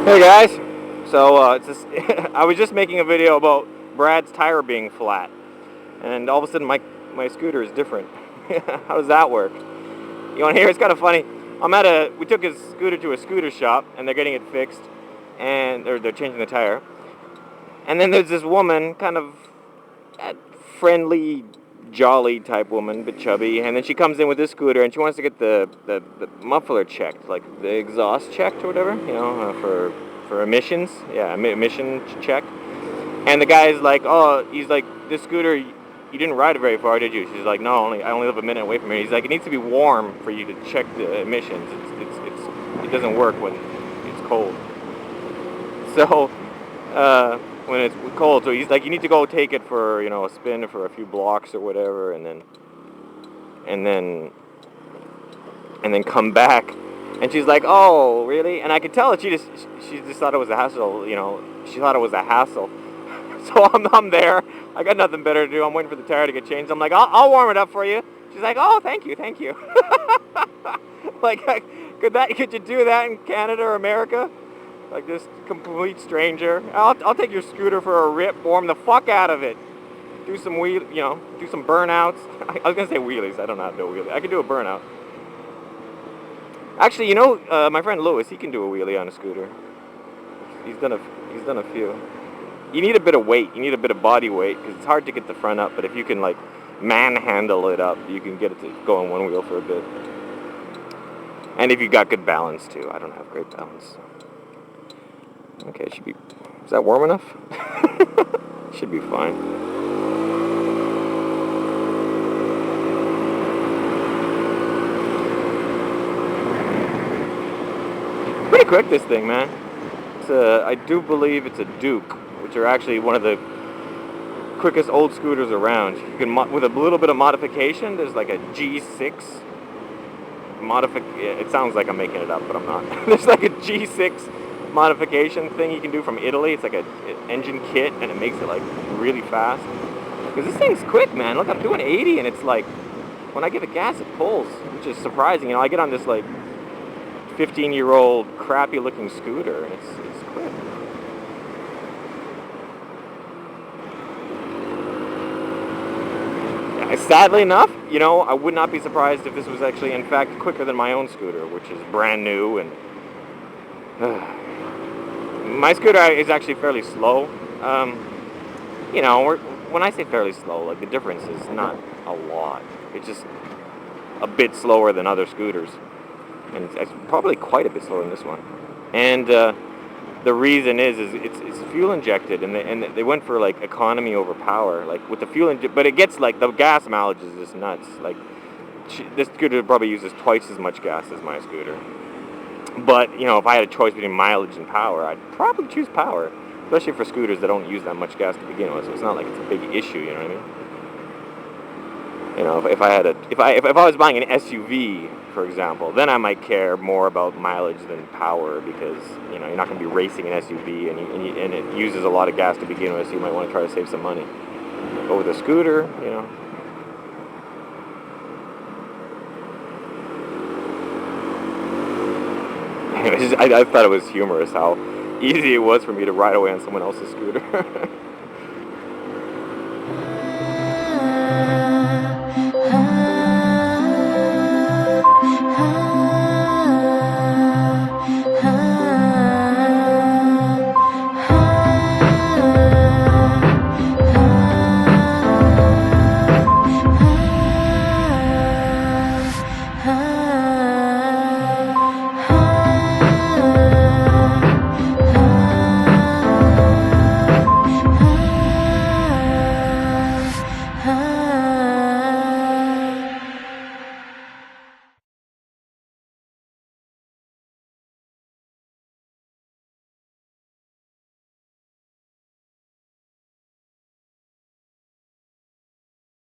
Hey guys, so it's just, I was just making a video about Brad's tire being flat, and all of a sudden my scooter is different. How does that work? You want to hear? It's kind of funny. We took his scooter to a scooter shop, and they're getting it fixed, and they're changing the tire. And then there's this woman, kind of a friendly, jolly type woman, a bit chubby, and then she comes in with this scooter, and she wants to get the muffler checked, like the exhaust checked or whatever, for emissions. Yeah, emission check. And the guy's like, oh, he's like, this scooter, you didn't ride it very far, did you? She's like, no, I only live a minute away from here. He's like, it needs to be warm for you to check the emissions. It doesn't work when it's cold. So, when it's cold, so he's like, you need to go take it for, a spin for a few blocks or whatever, and then come back. And she's like, oh, really? And I could tell that she just thought it was a hassle, she thought it was a hassle. So I'm there. I got nothing better to do. I'm waiting for the tire to get changed. I'm like, I'll warm it up for you. She's like, oh, thank you. Like, could you do that in Canada or America? Like this complete stranger. I'll take your scooter for a rip, warm the fuck out of it. Do some do some burnouts. I was gonna say wheelies. I don't know how to do a wheelie. I can do a burnout. Actually, my friend Lewis, he can do a wheelie on a scooter. He's done a few. You need a bit of weight. You need a bit of body weight because it's hard to get the front up. But if you can like manhandle it up, you can get it to go on one wheel for a bit. And if you got good balance too. I don't have great balance. Okay, it should be. Is that warm enough? Should be fine. Pretty quick, this thing, man. I do believe it's a Duke, which are actually one of the quickest old scooters around. You can, with a little bit of modification, there's like a G6 it sounds like I'm making it up, but I'm not. There's like a G6 modification thing you can do from Italy. It's like an engine kit, and it makes it like really fast. Because this thing's quick, man. Look, I'm doing 80, and it's like, when I give it gas, it pulls, which is surprising. I get on this like 15-year-old crappy-looking scooter, and it's quick. Sadly enough, I would not be surprised if this was actually, in fact, quicker than my own scooter, which is brand new. And my scooter is actually fairly slow. When I say fairly slow, like the difference is not a lot. It's just a bit slower than other scooters, and it's probably quite a bit slower than this one. And the reason is it's fuel injected, and they went for like economy over power, like with the fuel but it gets like the gas mileage is just nuts. Like this scooter probably uses twice as much gas as my scooter. But if I had a choice between mileage and power, I'd probably choose power, especially for scooters that don't use that much gas to begin with. So it's not like it's a big issue. You know what I mean? If I was buying an SUV, for example, then I might care more about mileage than power because you're not going to be racing an SUV and it uses a lot of gas to begin with, so you might want to try to save some money. But with a scooter, anyways, I thought it was humorous how easy it was for me to ride away on someone else's scooter.